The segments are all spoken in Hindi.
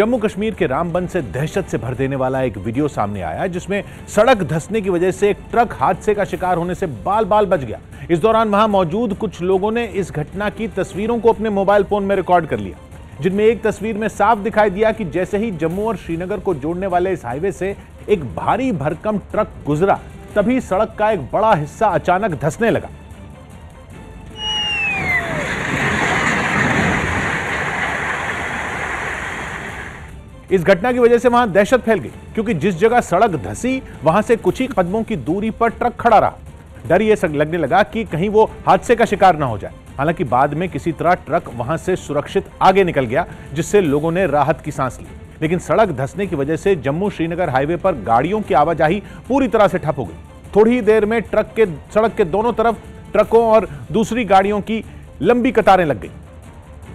जम्मू कश्मीर के रामबन से दहशत से भर देने वाला एक वीडियो सामने आया जिसमें सड़क धंसने की वजह से एक ट्रक हादसे का शिकार होने से बाल बाल बच गया। इस दौरान वहां मौजूद कुछ लोगों ने इस घटना की तस्वीरों को अपने मोबाइल फोन में रिकॉर्ड कर लिया, जिनमें एक तस्वीर में साफ दिखाई दिया कि जैसे ही जम्मू और श्रीनगर को जोड़ने वाले इस हाईवे से एक भारी भरकम ट्रक गुजरा, तभी सड़क का एक बड़ा हिस्सा अचानक धंसने लगा। इस घटना की वजह से वहां दहशत फैल गई, क्योंकि जिस जगह सड़क धंसी वहां से कुछ ही कदमों की दूरी पर ट्रक खड़ा रहा। डर यह लगने लगा कि कहीं वो हादसे का शिकार ना हो जाए। हालांकि बाद में किसी तरह ट्रक वहां से सुरक्षित आगे निकल गया, जिससे लोगों ने राहत की सांस ली। लेकिन सड़क धंसने की वजह से जम्मू श्रीनगर हाईवे पर गाड़ियों की आवाजाही पूरी तरह से ठप हो गई। थोड़ी ही देर में सड़क के दोनों तरफ ट्रकों और दूसरी गाड़ियों की लंबी कतारें लग गई।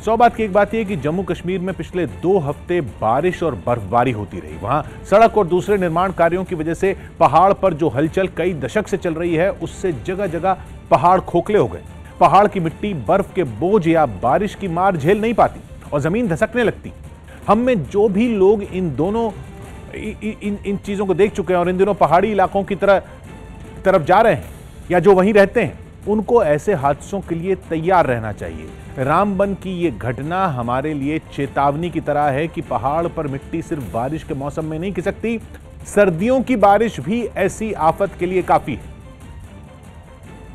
सौ बात की एक बात यह कि जम्मू कश्मीर में पिछले 2 हफ्ते बारिश और बर्फबारी होती रही। वहां सड़क और दूसरे निर्माण कार्यों की वजह से पहाड़ पर जो हलचल कई दशक से चल रही है, उससे जगह जगह पहाड़ खोखले हो गए। पहाड़ की मिट्टी बर्फ के बोझ या बारिश की मार झेल नहीं पाती और जमीन धसकने लगती। हम में जो भी लोग इन चीजों को देख चुके हैं और इन दिनों पहाड़ी इलाकों की तरफ जा रहे हैं या जो वहीं रहते हैं, उनको ऐसे हादसों के लिए तैयार रहना चाहिए। रामबन की ये घटना हमारे लिए चेतावनी की तरह है कि पहाड़ पर मिट्टी सिर्फ बारिश के मौसम में नहीं खिसकती, सर्दियों की बारिश भी ऐसी आफत के लिए काफी है।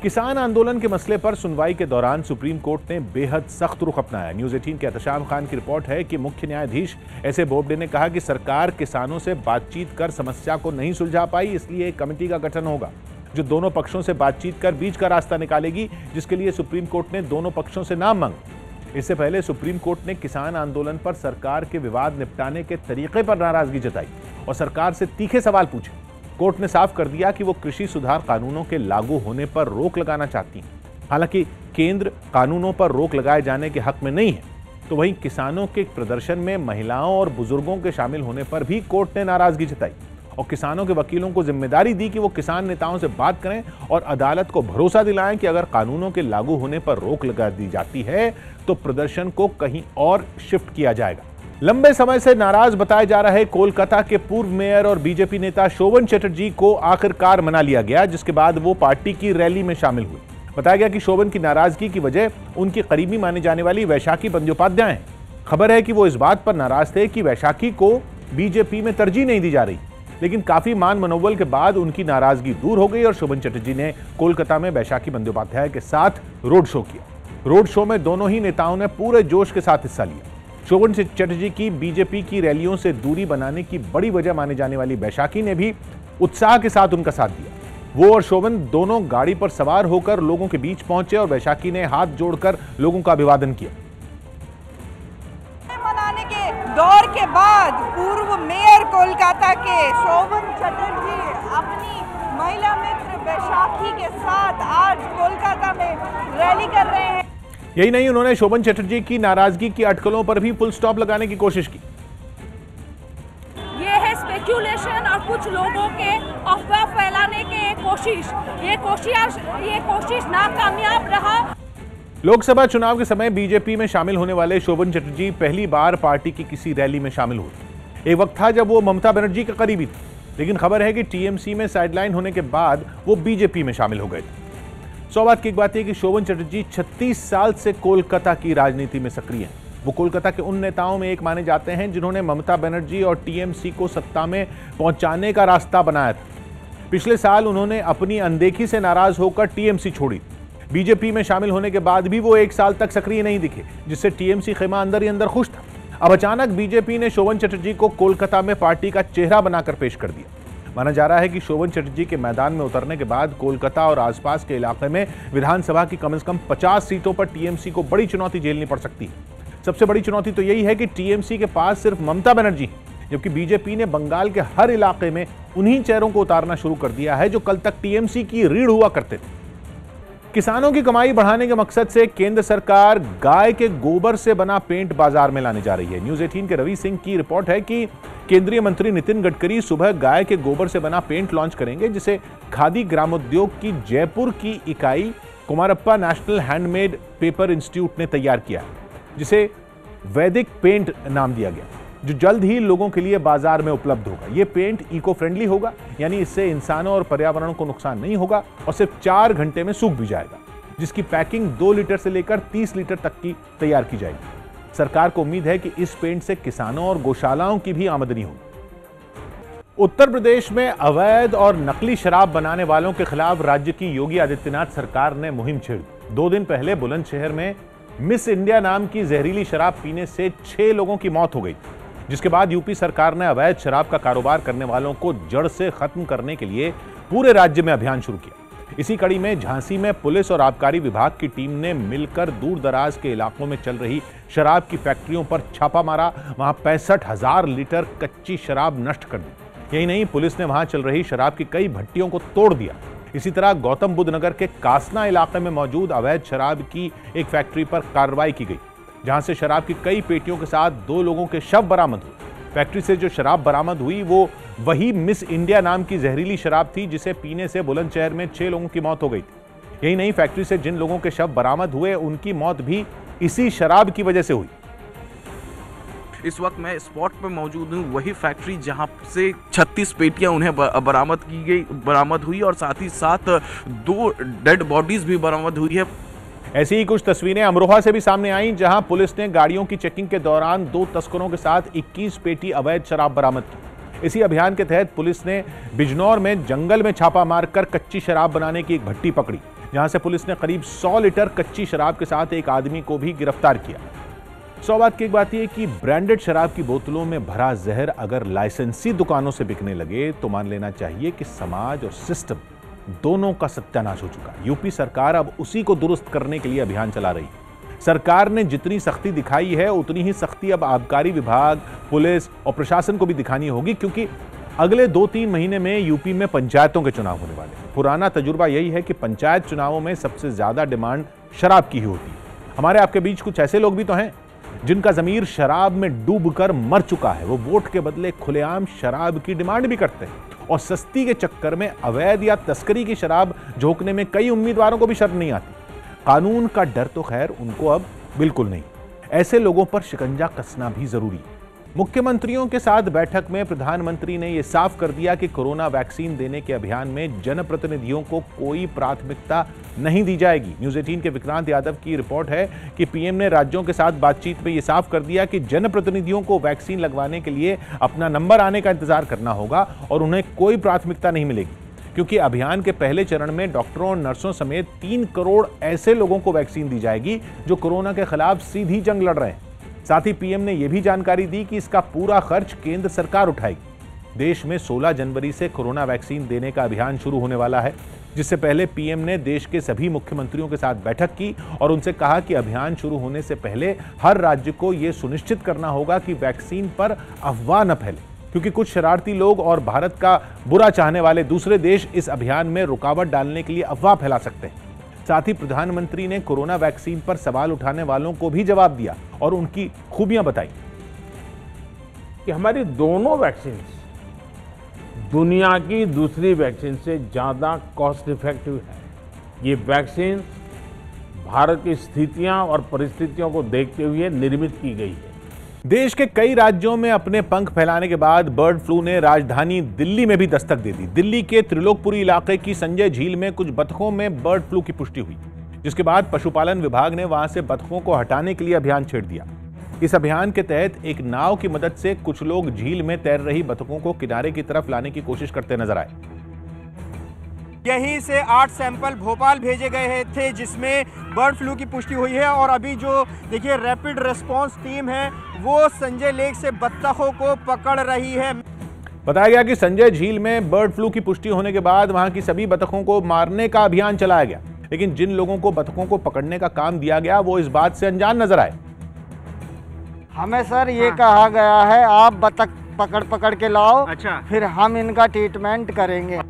किसान आंदोलन के मसले पर सुनवाई के दौरान सुप्रीम कोर्ट ने बेहद सख्त रुख अपनाया। न्यूज़ 18 के एहतशाम खान की रिपोर्ट है कि मुख्य न्यायाधीश एस.ए. बोबडे ने कहा कि सरकार किसानों से बातचीत कर समस्या को नहीं सुलझा पाई, इसलिए एक कमेटी का गठन होगा जो दोनों पक्षों से बातचीत कर बीच का रास्ता निकालेगी, जिसके लिए सुप्रीम कोर्ट ने दोनों पक्षों से नाम मांगे। इससे पहले सुप्रीम कोर्ट ने किसान आंदोलन पर सरकार के विवाद निपटाने के तरीके पर नाराजगी जताई और सरकार से तीखे सवाल पूछे। कोर्ट ने साफ कर दिया कि वो कृषि सुधार कानूनों के लागू होने पर रोक लगाना चाहती है। हालांकि केंद्र कानूनों पर रोक लगाए जाने के हक में नहीं है, तो वहीं किसानों के प्रदर्शन में महिलाओं और बुजुर्गों के शामिल होने पर भी कोर्ट ने नाराजगी जताई और किसानों के वकीलों को जिम्मेदारी दी कि वो किसान नेताओं से बात करें और अदालत को भरोसा दिलाएं कि अगर कानूनों के लागू होने पर रोक लगा दी जाती है तो प्रदर्शन को कहीं और शिफ्ट किया जाएगा। लंबे समय से नाराज बताए जा रहे कोलकाता के पूर्व मेयर और बीजेपी नेता शोभन चटर्जी को आखिरकार मना लिया गया, जिसके बाद वो पार्टी की रैली में शामिल हुए। बताया गया कि शोभन की नाराजगी की वजह उनकी करीबी मानी जाने वाली वैशाखी बंद्योपाध्याय है। खबर है कि वो इस बात पर नाराज थे कि वैशाखी को बीजेपी में तरजीह नहीं दी जा रही, लेकिन काफी मान मनोबल के बाद उनकी नाराजगी दूर हो गई और शोभन चटर्जी ने कोलकाता में वैशाखी बंद्योपाध्याय के साथ रोड शो किया। रोड शो में दोनों ही नेताओं ने पूरे जोश के साथ हिस्सा लिया। शोभन चटर्जी की बीजेपी की रैलियों से दूरी बनाने की बड़ी वजह मानी जाने वाली वैशाखी ने भी उत्साह के साथ उनका साथ दिया। वो और शोभन दोनों गाड़ी पर सवार होकर लोगों के बीच पहुंचे और वैशाखी ने हाथ जोड़कर लोगों का अभिवादन किया। दौर के बाद पूर्व मेयर कोलकाता के शोभन चटर्जी अपनी महिला मित्र वैशाखी के साथ आज कोलकाता में रैली कर रहे हैं। यही नहीं, उन्होंने शोभन चटर्जी की नाराजगी की अटकलों पर भी फुल स्टॉप लगाने की कोशिश की। ये है स्पेक्यूलेशन और कुछ लोगों के अफवाह फैलाने की कोशिश। ये कोशिश नाकामयाब रहा। लोकसभा चुनाव के समय बीजेपी में शामिल होने वाले शोभन चटर्जी पहली बार पार्टी की किसी रैली में शामिल हुए। एक वक्त था जब वो ममता बनर्जी के करीबी थे, लेकिन खबर है कि टीएमसी में साइडलाइन होने के बाद वो बीजेपी में शामिल हो गए थे। सौ बात की एक बात यह कि शोभन चटर्जी 36 साल से कोलकाता की राजनीति में सक्रिय हैं। वो कोलकाता के उन नेताओं में एक माने जाते हैं जिन्होंने ममता बनर्जी और टीएमसी को सत्ता में पहुंचाने का रास्ता बनाया था। पिछले साल उन्होंने अपनी अनदेखी से नाराज होकर टीएमसी छोड़ी। बीजेपी में शामिल होने के बाद भी वो 1 साल तक सक्रिय नहीं दिखे, जिससे टीएमसी खेमा अंदर ही अंदर खुश था। अब अचानक बीजेपी ने शोभन चटर्जी को कोलकाता में पार्टी का चेहरा बनाकर पेश कर दिया। माना जा रहा है कि शोभन चटर्जी के मैदान में उतरने के बाद कोलकाता और आसपास के इलाके में विधानसभा की कम से कम 50 सीटों पर टीएमसी को बड़ी चुनौती झेलनी पड़ सकती है। सबसे बड़ी चुनौती तो यही है कि टीएमसी के पास सिर्फ ममता बनर्जी है, जबकि बीजेपी ने बंगाल के हर इलाके में उन्हीं चेहरों को उतारना शुरू कर दिया है जो कल तक टीएमसी की रीढ़ हुआ करते थे। किसानों की कमाई बढ़ाने के मकसद से केंद्र सरकार गाय के गोबर से बना पेंट बाजार में लाने जा रही है। न्यूज़ 18 के रवि सिंह की रिपोर्ट है कि केंद्रीय मंत्री नितिन गडकरी सुबह गाय के गोबर से बना पेंट लॉन्च करेंगे, जिसे खादी ग्रामोद्योग की जयपुर की इकाई Kumarappa national handmade paper institute ने तैयार किया है, जिसे वैदिक पेंट नाम दिया गया। जो जल्द ही लोगों के लिए बाजार में उपलब्ध होगा। यह पेंट इको फ्रेंडली होगा, यानी इससे इंसानों और पर्यावरण को नुकसान नहीं होगा और सिर्फ 4 घंटे में सूख भी जाएगा, जिसकी पैकिंग 2 लीटर से लेकर 30 लीटर तक की तैयार की जाएगी। सरकार को उम्मीद है कि इस पेंट से किसानों और गौशालाओं की भी आमदनी होगी। उत्तर प्रदेश में अवैध और नकली शराब बनाने वालों के खिलाफ राज्य की योगी आदित्यनाथ सरकार ने मुहिम छेड़ दी। 2 दिन पहले बुलंदशहर में मिस इंडिया नाम की जहरीली शराब पीने से 6 लोगों की मौत हो गई, जिसके बाद यूपी सरकार ने अवैध शराब का कारोबार करने वालों को जड़ से खत्म करने के लिए पूरे राज्य में अभियान शुरू किया। इसी कड़ी में झांसी में पुलिस और आबकारी विभाग की टीम ने मिलकर दूर दराज के इलाकों में चल रही शराब की फैक्ट्रियों पर छापा मारा। वहां 65,000 लीटर कच्ची शराब नष्ट कर दी। यही नहीं, पुलिस ने वहां चल रही शराब की कई भट्टियों को तोड़ दिया। इसी तरह गौतम बुद्ध नगर के कासना इलाके में मौजूद अवैध शराब की एक फैक्ट्री पर कार्रवाई की गई, जहां से शराब की कई पेटियों के साथ 2 लोगों के शव बरामद हुए। फैक्ट्री से जो शराब बरामद हुई वो वही मिस इंडिया नाम की जहरीली शराब थी, जिसे पीने से बुलंदशहर में 6 लोगों की मौत हो गई थी। यही नहीं, फैक्ट्री से जिन लोगों के शव बरामद हुए उनकी मौत भी इसी शराब की वजह से हुई। इस वक्त मैं स्पॉट पर मौजूद हूँ, वही फैक्ट्री जहाँ से 36 पेटियाँ उन्हें बरामद हुई और साथ ही साथ 2 डेड बॉडीज भी बरामद हुई है। ऐसी ही कुछ तस्वीरें अमरोहा से भी सामने आईं, जहां पुलिस ने गाड़ियों की चेकिंग के दौरान 2 तस्करों के साथ 21 पेटी अवैध शराब बरामद की। इसी अभियान के तहत पुलिस ने बिजनौर में जंगल में छापा मारकर कच्ची शराब बनाने की एक भट्टी पकड़ी, जहां से पुलिस ने करीब 100 लीटर कच्ची शराब के साथ एक आदमी को भी गिरफ्तार किया। 100 बात की एक बात यह कि ब्रांडेड शराब की बोतलों में भरा जहर अगर लाइसेंसी दुकानों से बिकने लगे तो मान लेना चाहिए कि समाज और सिस्टम दोनों का सत्यानाश हो चुका। यूपी सरकार अब उसी को दुरुस्त करने के लिए अभियान चला रही है। सरकार ने जितनी सख्ती दिखाई है उतनी ही सख्ती अब आबकारी विभाग, पुलिस और प्रशासन को भी दिखानी होगी, क्योंकि अगले 2-3 महीने में यूपी में पंचायतों के चुनाव होने वाले हैं। पुराना तजुर्बा यही है कि पंचायत चुनावों में सबसे ज्यादा डिमांड शराब की ही होती है। हमारे आपके बीच कुछ ऐसे लोग भी तो हैं जिनका ज़मीर शराब में डूबकर मर चुका है। वो वोट के बदले खुलेआम शराब की डिमांड भी करते हैं और सस्ती के चक्कर में अवैध या तस्करी की शराब झोंकने में कई उम्मीदवारों को भी शर्म नहीं आती। कानून का डर तो खैर उनको अब बिल्कुल नहीं। ऐसे लोगों पर शिकंजा कसना भी जरूरी है। मुख्यमंत्रियों के साथ बैठक में प्रधानमंत्री ने यह साफ कर दिया कि कोरोना वैक्सीन देने के अभियान में जनप्रतिनिधियों को कोई प्राथमिकता नहीं दी जाएगी। न्यूज़ 18 के विक्रांत यादव की रिपोर्ट है कि पीएम ने राज्यों के साथ बातचीत में यह साफ कर दिया कि जनप्रतिनिधियों को वैक्सीन लगवाने के लिए अपना नंबर आने का इंतजार करना होगा और उन्हें कोई प्राथमिकता नहीं मिलेगी, क्योंकि अभियान के पहले चरण में डॉक्टरों और नर्सों समेत 3 करोड़ ऐसे लोगों को वैक्सीन दी जाएगी जो कोरोना के खिलाफ सीधी जंग लड़ रहे हैं। साथ ही पीएम ने यह भी जानकारी दी कि इसका पूरा खर्च केंद्र सरकार उठाएगी। देश में 16 जनवरी से कोरोना वैक्सीन देने का अभियान शुरू होने वाला है, जिससे पहले पीएम ने देश के सभी मुख्यमंत्रियों के साथ बैठक की और उनसे कहा कि अभियान शुरू होने से पहले हर राज्य को यह सुनिश्चित करना होगा कि वैक्सीन पर अफवाह न फैले, क्योंकि कुछ शरारती लोग और भारत का बुरा चाहने वाले दूसरे देश इस अभियान में रुकावट डालने के लिए अफवाह फैला सकते हैं। साथ ही प्रधानमंत्री ने कोरोना वैक्सीन पर सवाल उठाने वालों को भी जवाब दिया और उनकी खूबियां बताई कि हमारी दोनों वैक्सीन दुनिया की दूसरी वैक्सीन से ज़्यादा कॉस्ट इफेक्टिव है। ये वैक्सीन भारत की स्थितियां और परिस्थितियों को देखते हुए निर्मित की गई है। देश के कई राज्यों में अपने पंख फैलाने के बाद बर्ड फ्लू ने राजधानी दिल्ली में भी दस्तक दे दी। दिल्ली के त्रिलोकपुरी इलाके की संजय झील में कुछ बतखों में बर्ड फ्लू की पुष्टि हुई, जिसके बाद पशुपालन विभाग ने वहां से बतखों को हटाने के लिए अभियान छेड़ दिया। इस अभियान के तहत एक नाव की मदद से कुछ लोग झील में तैर रही बतखों को किनारे की तरफ लाने की कोशिश करते नजर आए। यहीं से 8 सैंपल भोपाल भेजे गए थे, जिसमें बर्ड फ्लू की पुष्टि हुई है और अभी जो देखिए रैपिड रिस्पांस टीम है वो संजय लेक से बत्तखों को पकड़ रही है। बताया गया कि संजय झील में बर्ड फ्लू की पुष्टि होने के बाद वहां की सभी बतखों को मारने का अभियान चलाया गया, लेकिन जिन लोगों को बतखों को पकड़ने का काम दिया गया वो इस बात से अनजान नजर आए। हमें सर ये कहा गया है आप बतख पकड़ के लाओ, अच्छा, फिर हम इनका ट्रीटमेंट करेंगे।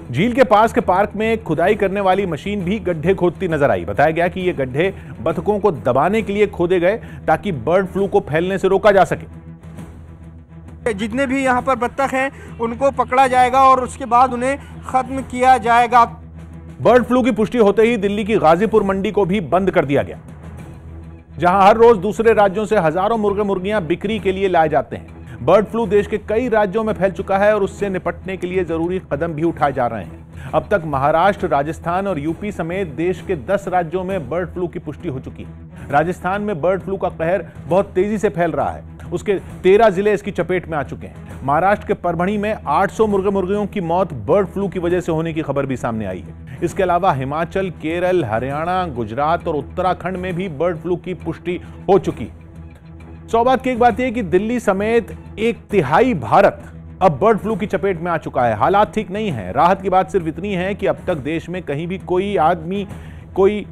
झील के पास के पार्क में एक खुदाई करने वाली मशीन भी गड्ढे खोदती नजर आई। बताया गया कि ये गड्ढे बतखों को दबाने के लिए खोदे गए ताकि बर्ड फ्लू को फैलने से रोका जा सके। जितने भी यहाँ पर बत्तख हैं उनको पकड़ा जाएगा और उसके बाद उन्हें खत्म किया जाएगा। बर्ड फ्लू की पुष्टि होते ही दिल्ली की गाजीपुर मंडी को भी बंद कर दिया गया, जहां हर रोज दूसरे राज्यों से हजारों मुर्गे मुर्गियां बिक्री के लिए लाए जाते हैं। बर्ड फ्लू देश के कई राज्यों में फैल चुका है और उससे निपटने के लिए जरूरी कदम भी उठाए जा रहे हैं। अब तक महाराष्ट्र, राजस्थान और यूपी समेत देश के 10 राज्यों में बर्ड फ्लू की पुष्टि हो चुकी है। राजस्थान में बर्ड फ्लू का कहर बहुत तेजी से फैल रहा है। उसके 13 जिले इसकी चपेट में आ चुके हैं। महाराष्ट्र के परभणी में 800 मुर्गियों की मौत बर्ड फ्लू की वजह से होने की खबर भी सामने आई है। इसके अलावा हिमाचल, केरल, हरियाणा, गुजरात और उत्तराखंड में भी बर्ड फ्लू की पुष्टि हो चुकी है। सौभाग्य की एक बात यह कि दिल्ली समेत 1/3 भारत अब बर्ड फ्लू की चपेट में आ चुका है। हालात ठीक नहीं है। राहत की बात सिर्फ इतनी है कि अब तक देश में कहीं भी कोई आदमी, कोई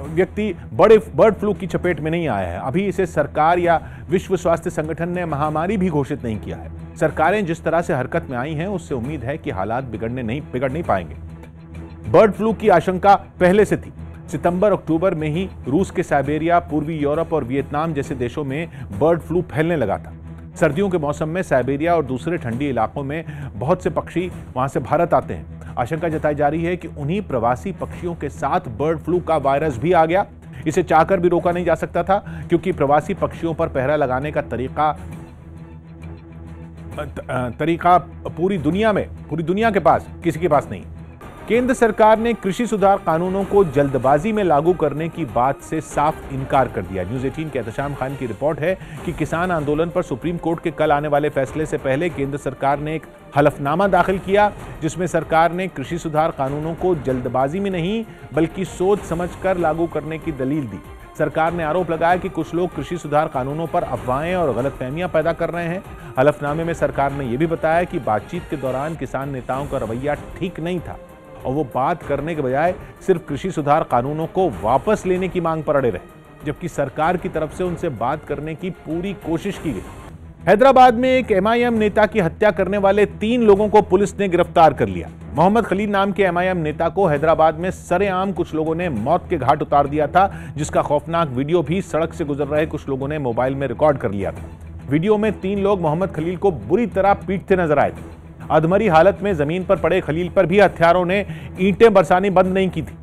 व्यक्ति बड़े बर्ड फ्लू की चपेट में नहीं आया है। अभी इसे सरकार या विश्व स्वास्थ्य संगठन ने महामारी भी घोषित नहीं किया है। सरकारें जिस तरह से हरकत में आई हैं, उससे उम्मीद है कि हालात बिगड़ नहीं पाएंगे। बर्ड फ्लू की आशंका पहले से थी। सितंबर-अक्टूबर में ही रूस के साइबेरिया, पूर्वी यूरोप और वियतनाम जैसे देशों में बर्ड फ्लू फैलने लगा था। सर्दियों के मौसम में साइबेरिया और दूसरे ठंडी इलाकों में बहुत से पक्षी वहां से भारत आते हैं। आशंका जताई जा रही है कि उन्हीं प्रवासी पक्षियों के साथ बर्ड फ्लू का वायरस भी आ गया। इसे चाहकर भी रोका नहीं जा सकता था, क्योंकि प्रवासी पक्षियों पर पहरा लगाने का तरीका पूरी दुनिया के पास किसी के पास नहीं। केंद्र सरकार ने कृषि सुधार कानूनों को जल्दबाजी में लागू करने की बात से साफ इनकार कर दिया। न्यूज़ 18 के एहतशाम खान की रिपोर्ट है कि किसान आंदोलन पर सुप्रीम कोर्ट के कल आने वाले फैसले से पहले केंद्र सरकार ने एक हलफनामा दाखिल किया, जिसमें सरकार ने कृषि सुधार कानूनों को जल्दबाजी में नहीं बल्कि सोच समझकर लागू करने की दलील दी। सरकार ने आरोप लगाया कि कुछ लोग कृषि सुधार कानूनों पर अफवाहें और गलतफहमियां पैदा कर रहे हैं। हलफनामे में सरकार ने यह भी बताया कि बातचीत के दौरान किसान नेताओं का रवैया ठीक नहीं था और वो बात करने के बजाय सिर्फ कृषि सुधार कानूनों को वापस लेने की मांग पर अड़े रहे, जबकि सरकार की तरफ से उनसे बात करने की पूरी कोशिश की गई। हैदराबाद में एक MIM नेता की हत्या करने वाले 3 लोगों को पुलिस ने गिरफ्तार कर लिया। मोहम्मद खलील नाम के MIM नेता को हैदराबाद में सरेआम कुछ लोगों ने मौत के घाट उतार दिया था, जिसका खौफनाक वीडियो भी सड़क से गुजर रहे कुछ लोगों ने मोबाइल में रिकॉर्ड कर लिया था। वीडियो में 3 लोग मोहम्मद खलील को बुरी तरह पीटते नजर आए थे। अधमरी हालत में जमीन पर पड़े खलील पर भी हत्यारों ने ईंटें बरसानी बंद नहीं की थी।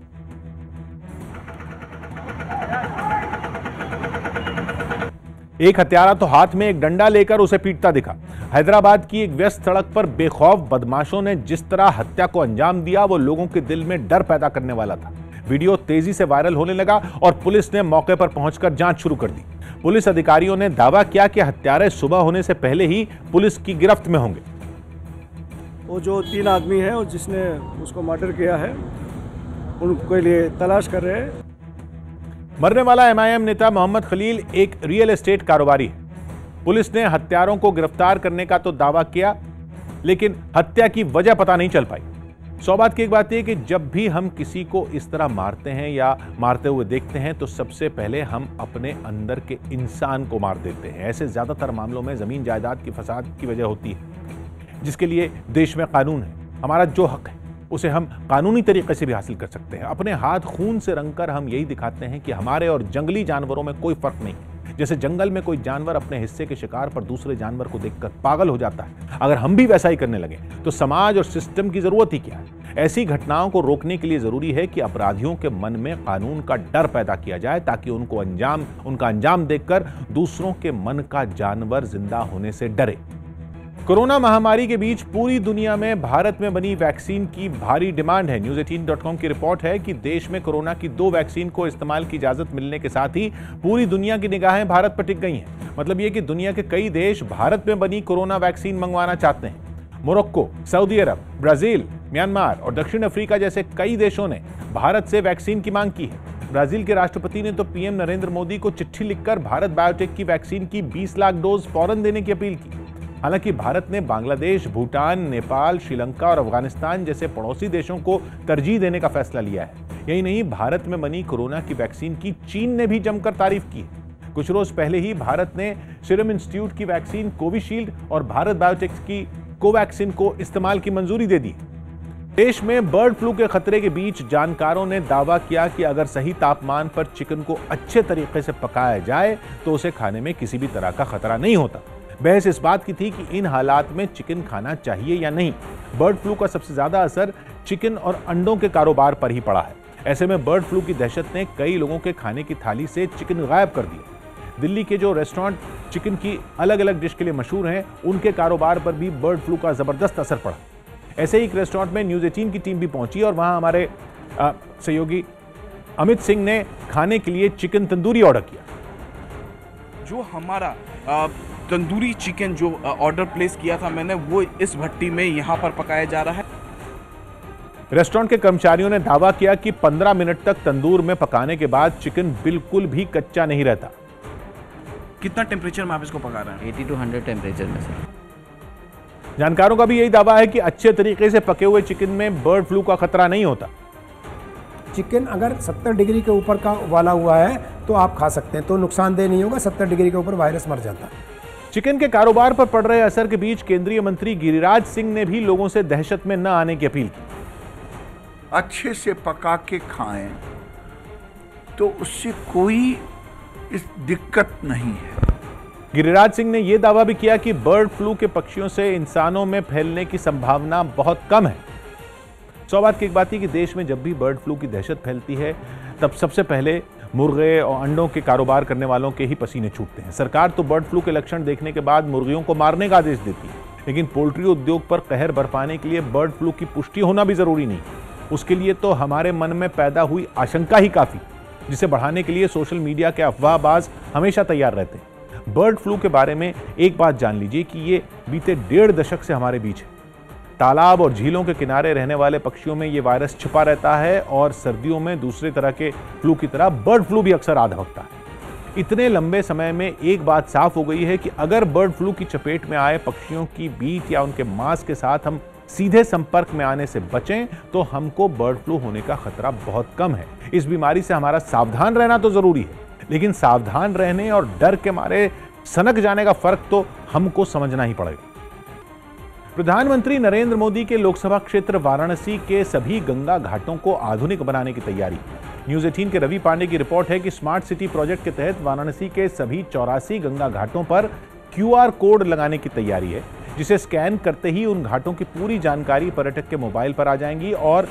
एक हत्यारा तो हाथ में एक डंडा लेकर उसे पीटता दिखा। हैदराबाद की एक व्यस्त सड़क पर बेखौफ बदमाशों ने जिस तरह हत्या को अंजाम दिया, वो लोगों के दिल में डर पैदा करने वाला था। वीडियो तेजी से वायरल होने लगा और पुलिस ने मौके पर पहुंचकर जांच शुरू कर दी। पुलिस अधिकारियों ने दावा किया कि हत्यारे सुबह होने से पहले ही पुलिस की गिरफ्त में होंगे। वो जो 3 आदमी हैं और जिसने उसको मर्डर किया है, उनके लिए तलाश कर रहे हैं। मरने वाला MIM नेता मोहम्मद खलील एक रियल एस्टेट कारोबारी है। पुलिस ने हत्यारों को गिरफ्तार करने का तो दावा किया, लेकिन हत्या की वजह पता नहीं चल पाई। सौभाग्य की एक बात यह कि जब भी हम किसी को इस तरह मारते हैं या मारते हुए देखते हैं, तो सबसे पहले हम अपने अंदर के इंसान को मार देते हैं। ऐसे ज्यादातर मामलों में जमीन जायदाद की फसाद की वजह होती है, जिसके लिए देश में कानून है। हमारा जो हक है उसे हम कानूनी तरीके से भी हासिल कर सकते हैं। अपने हाथ खून से रंगकर हम यही दिखाते हैं कि हमारे और जंगली जानवरों में कोई फर्क नहीं है। जैसे जंगल में कोई जानवर अपने हिस्से के शिकार पर दूसरे जानवर को देखकर पागल हो जाता है, अगर हम भी वैसा ही करने लगे तो समाज और सिस्टम की जरूरत ही क्या है। ऐसी घटनाओं को रोकने के लिए जरूरी है कि अपराधियों के मन में कानून का डर पैदा किया जाए, ताकि उनका अंजाम देखकर दूसरों के मन का जानवर जिंदा होने से डरे। कोरोना महामारी के बीच पूरी दुनिया में भारत में बनी वैक्सीन की भारी डिमांड है। न्यूज़ 18.com की रिपोर्ट है कि देश में कोरोना की 2 वैक्सीन को इस्तेमाल की इजाजत मिलने के साथ ही पूरी दुनिया की निगाहें भारत पर टिक गई हैं। मतलब यह कि दुनिया के कई देश भारत में बनी कोरोना वैक्सीन मंगवाना चाहते हैं। मोरक्को, सऊदी अरब, ब्राजील, म्यांमार और दक्षिण अफ्रीका जैसे कई देशों ने भारत से वैक्सीन की मांग की है। ब्राजील के राष्ट्रपति ने तो PM नरेंद्र मोदी को चिट्ठी लिखकर भारत बायोटेक की वैक्सीन की 20 लाख डोज फौरन देने की अपील की। हालांकि भारत ने बांग्लादेश, भूटान, नेपाल, श्रीलंका और अफगानिस्तान जैसे पड़ोसी देशों को तरजीह देने का फैसला लिया है। यही नहीं, भारत में बनी कोरोना की वैक्सीन की चीन ने भी जमकर तारीफ की। कुछ रोज पहले ही भारत ने सीरम इंस्टीट्यूट की वैक्सीन कोविशील्ड और भारत बायोटेक की कोवैक्सीन को इस्तेमाल की मंजूरी दे दी। देश में बर्ड फ्लू के खतरे के बीच जानकारों ने दावा किया कि अगर सही तापमान पर चिकन को अच्छे तरीके से पकाया जाए तो उसे खाने में किसी भी तरह का खतरा नहीं होता। बहस इस बात की थी कि इन हालात में चिकन खाना चाहिए या नहीं। बर्ड फ्लू का सबसे ज्यादा असर चिकन और अंडों के कारोबार पर ही पड़ा है। ऐसे में बर्ड फ्लू की दहशत ने कई लोगों के खाने की थाली से चिकन गायब कर दिया। दिल्ली के जो रेस्टोरेंट चिकन की अलग अलग डिश के लिए मशहूर हैं, उनके कारोबार पर भी बर्ड फ्लू का जबरदस्त असर पड़ा। ऐसे ही एक रेस्टोरेंट में न्यूज़ 18 की टीम भी पहुंची और वहां हमारे सहयोगी अमित सिंह ने खाने के लिए चिकन तंदूरी ऑर्डर किया। जो हमारा तंदूरी चिकन जो ऑर्डर प्लेस किया था मैंने, वो इस भट्टी में यहाँ पर पकाया जा रहा है। रेस्टोरेंट के कर्मचारियों ने दावा किया कि 15 मिनट तक तंदूर में पकाने के बाद चिकन बिल्कुल भी कच्चा नहीं रहता। कितना टेम्परेचर में आप इसको पका रहे हैं? 80 to 100 टेम्परेचर में सर। जानकारों का भी यही दावा है कि अच्छे तरीके से पके हुए चिकन में बर्ड फ्लू का खतरा नहीं होता। चिकन अगर 70 डिग्री के ऊपर का उबाला हुआ है तो आप खा सकते हैं, तो नुकसानदेह नहीं होगा। 70 डिग्री के ऊपर वायरस मर जाता है। चिकन के कारोबार पर पड़ रहे असर के बीच केंद्रीय मंत्री गिरिराज सिंह ने भी लोगों से दहशत में न आने की अपील की। अच्छे से पका के खाएं तो उससे कोई इस दिक्कत नहीं है। गिरिराज सिंह ने यह दावा भी किया कि बर्ड फ्लू के पक्षियों से इंसानों में फैलने की संभावना बहुत कम है। सौभाग्य की एक बात है कि देश में जब भी बर्ड फ्लू की दहशत फैलती है तब सबसे पहले मुर्गे और अंडों के कारोबार करने वालों के ही पसीने छूटते हैं। सरकार तो बर्ड फ्लू के लक्षण देखने के बाद मुर्गियों को मारने का आदेश देती है, लेकिन पोल्ट्री उद्योग पर कहर बरपाने के लिए बर्ड फ्लू की पुष्टि होना भी जरूरी नहीं। उसके लिए तो हमारे मन में पैदा हुई आशंका ही काफी, जिसे बढ़ाने के लिए सोशल मीडिया के अफवाहबाज हमेशा तैयार रहते हैं। बर्ड फ्लू के बारे में एक बात जान लीजिए कि ये बीते 1.5 दशक से हमारे बीच है। तालाब और झीलों के किनारे रहने वाले पक्षियों में ये वायरस छिपा रहता है और सर्दियों में दूसरे तरह के फ्लू की तरह बर्ड फ्लू भी अक्सर आ धमकता है। इतने लंबे समय में एक बात साफ हो गई है कि अगर बर्ड फ्लू की चपेट में आए पक्षियों की बीट या उनके मांस के साथ हम सीधे संपर्क में आने से बचें तो हमको बर्ड फ्लू होने का खतरा बहुत कम है। इस बीमारी से हमारा सावधान रहना तो जरूरी है, लेकिन सावधान रहने और डर के मारे सनक जाने का फर्क तो हमको समझना ही पड़ेगा। प्रधानमंत्री नरेंद्र मोदी के लोकसभा क्षेत्र वाराणसी के सभी गंगा घाटों को आधुनिक बनाने की तैयारी। न्यूज़ 18 के रवि पांडे की रिपोर्ट है कि स्मार्ट सिटी प्रोजेक्ट के तहत वाराणसी के सभी 84 गंगा घाटों पर QR कोड लगाने की तैयारी है, जिसे स्कैन करते ही उन घाटों की पूरी जानकारी पर्यटक के मोबाइल पर आ जाएंगी और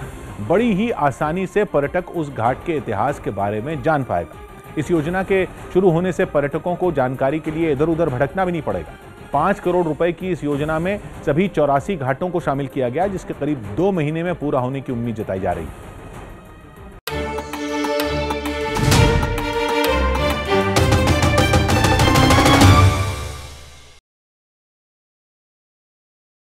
बड़ी ही आसानी से पर्यटक उस घाट के इतिहास के बारे में जान पाएगा। इस योजना के शुरू होने से पर्यटकों को जानकारी के लिए इधर उधर भटकना भी नहीं पड़ेगा। 5 करोड़ रुपए की इस योजना में सभी 84 घाटों को शामिल किया गया, जिसके करीब 2 महीने में पूरा होने की उम्मीद जताई जा रही है।